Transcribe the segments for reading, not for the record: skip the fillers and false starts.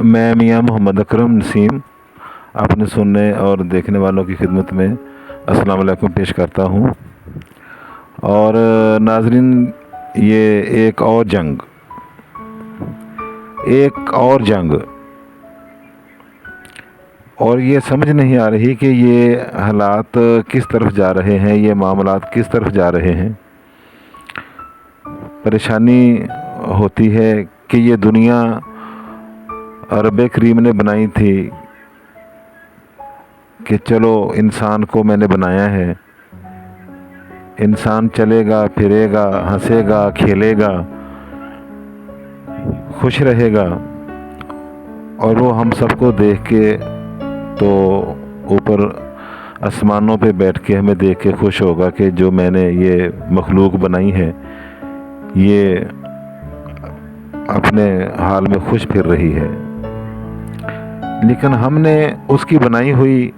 میں میاں محمد اکرم نسیم اپنے سننے اور دیکھنے والوں کی خدمت میں السلام علیکم پیش کرتا ہوں۔ اور ناظرین، یہ ایک اور جنگ اور یہ سمجھ نہیں آ رہی کہ یہ حالات کس طرف جا رہے ہیں، یہ معاملات کس طرف جا رہے ہیں۔ پریشانی ہوتی ہے کہ یہ دنیا رب کریم نے بنائی تھی کہ چلو انسان کو میں نے بنایا ہے، انسان چلے گا، پھرے گا، ہنسے گا، کھیلے گا، خوش رہے گا، اور وہ ہم سب کو دیکھ کے تو اوپر آسمانوں پہ بیٹھ کے ہمیں دیکھ کے خوش ہوگا کہ جو میں نے یہ مخلوق بنائی ہے یہ اپنے حال میں خوش پھر رہی ہے۔ لیکن ہم نے اس کی بنائی ہوئی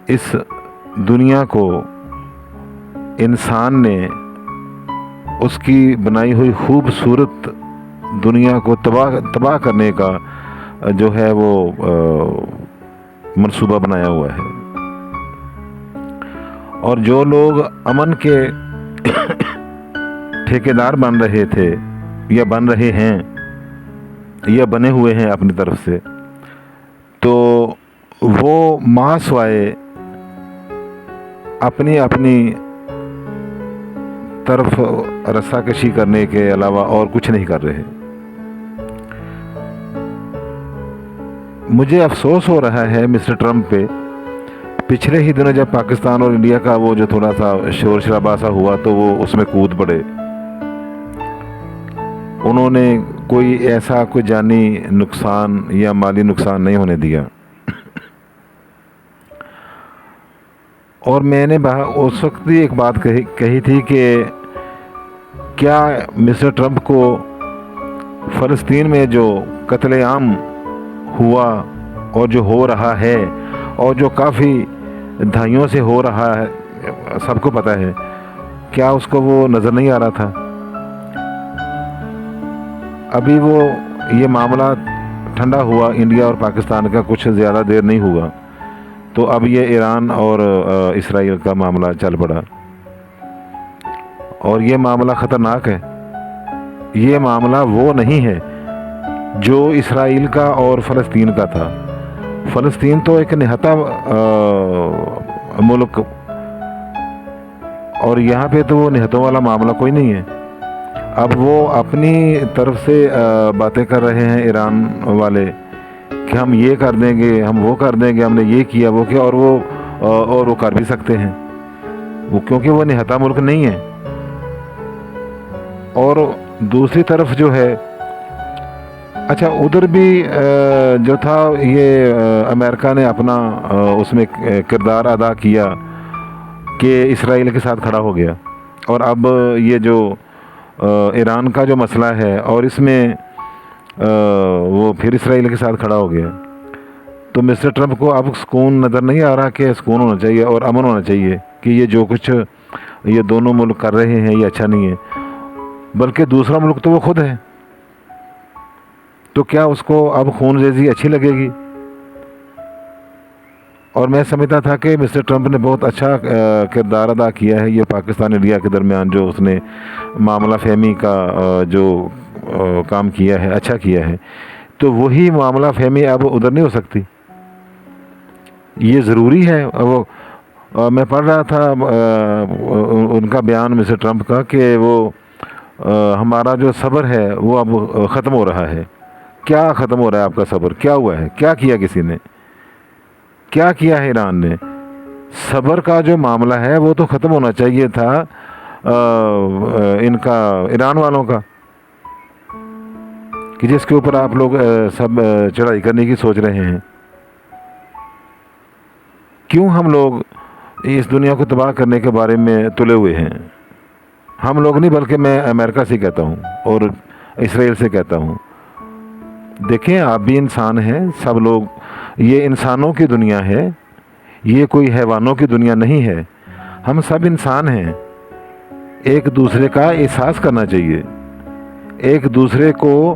اس دنیا کو، انسان نے اس کی بنائی ہوئی خوبصورت دنیا کو تباہ کرنے کا جو ہے وہ منصوبہ بنایا ہوا ہے۔ اور جو لوگ امن کے ٹھیکیدار بن رہے تھے یا بن رہے ہیں یا بنے ہوئے ہیں اپنی طرف سے، تو وہ ماں سوائے اپنی طرف رسا کشی کرنے کے علاوہ اور کچھ نہیں کر رہے۔ مجھے افسوس ہو رہا ہے مسٹر ٹرمپ پہ۔ پچھلے ہی دنوں جب پاکستان اور انڈیا کا وہ جو تھوڑا سا شور شرابہ سا ہوا تو وہ اس میں کود پڑے۔ انہوں نے کوئی جانی نقصان یا مالی نقصان نہیں ہونے دیا۔ اور میں نے اس وقت بھی ایک بات کہی تھی کہ کیا مسٹر ٹرمپ کو فلسطین میں جو قتل عام ہوا اور جو ہو رہا ہے اور جو کافی دہائیوں سے ہو رہا ہے، سب کو پتہ ہے، کیا اس کو وہ نظر نہیں آ رہا تھا؟ ابھی وہ یہ معاملہ ٹھنڈا ہوا انڈیا اور پاکستان کا، کچھ زیادہ دیر نہیں ہوا تو اب یہ ایران اور اسرائیل کا معاملہ چل پڑا۔ اور یہ معاملہ خطرناک ہے۔ یہ معاملہ وہ نہیں ہے جو اسرائیل کا اور فلسطین کا تھا۔ فلسطین تو ایک نہتا ملک، اور یہاں پہ تو وہ نہتوں والا معاملہ کوئی نہیں ہے۔ اب وہ اپنی طرف سے باتیں کر رہے ہیں ایران والے کہ ہم یہ کر دیں گے، ہم وہ کر دیں گے، ہم نے یہ کیا وہ کیا، اور وہ کر بھی سکتے ہیں وہ، کیونکہ وہ نہتا ملک نہیں ہے۔ اور دوسری طرف جو ہے، اچھا ادھر بھی جو تھا یہ امریکہ نے اپنا اس میں کردار ادا کیا کہ اسرائیل کے ساتھ کھڑا ہو گیا، اور اب یہ جو ایران کا جو مسئلہ ہے اور اس میں وہ پھر اسرائیل کے ساتھ کھڑا ہو گیا۔ تو مسٹر ٹرمپ کو اب سکون نظر نہیں آ رہا کہ سکون ہونا چاہیے اور امن ہونا چاہیے کہ یہ جو کچھ یہ دونوں ملک کر رہے ہیں یہ اچھا نہیں ہے، بلکہ دوسرا ملک تو وہ خود ہے۔ تو کیا اس کو اب خون ریزی اچھی لگے گی؟ اور میں سمجھتا تھا کہ مسٹر ٹرمپ نے بہت اچھا کردار ادا کیا ہے یہ پاکستان انڈیا کے درمیان، جو اس نے معاملہ فہمی کا جو کام کیا ہے اچھا کیا ہے، تو وہی معاملہ فہمی اب ادھر نہیں ہو سکتی۔ یہ ضروری ہے۔ وہ میں پڑھ رہا تھا ان کا بیان مسٹر ٹرمپ کا کہ وہ ہمارا جو صبر ہے وہ اب ختم ہو رہا ہے۔ کیا ختم ہو رہا ہے آپ کا صبر؟ کیا ہوا ہے؟ کیا کیا کسی نے؟ کیا کیا ہے ایران نے؟ صبر کا جو معاملہ ہے وہ تو ختم ہونا چاہیے تھا ان کا، ایران والوں کا، کہ جس کے اوپر آپ لوگ سب چڑھائی کرنے کی سوچ رہے ہیں۔ کیوں ہم لوگ اس دنیا کو تباہ کرنے کے بارے میں تلے ہوئے ہیں؟ ہم لوگ نہیں، بلکہ میں امریکہ سے کہتا ہوں اور اسرائیل سے کہتا ہوں، دیکھیں آپ بھی انسان ہیں، سب لوگ، یہ انسانوں کی دنیا ہے، یہ کوئی حیوانوں کی دنیا نہیں ہے۔ ہم سب انسان ہیں، ایک دوسرے کا احساس کرنا چاہیے، ایک دوسرے کو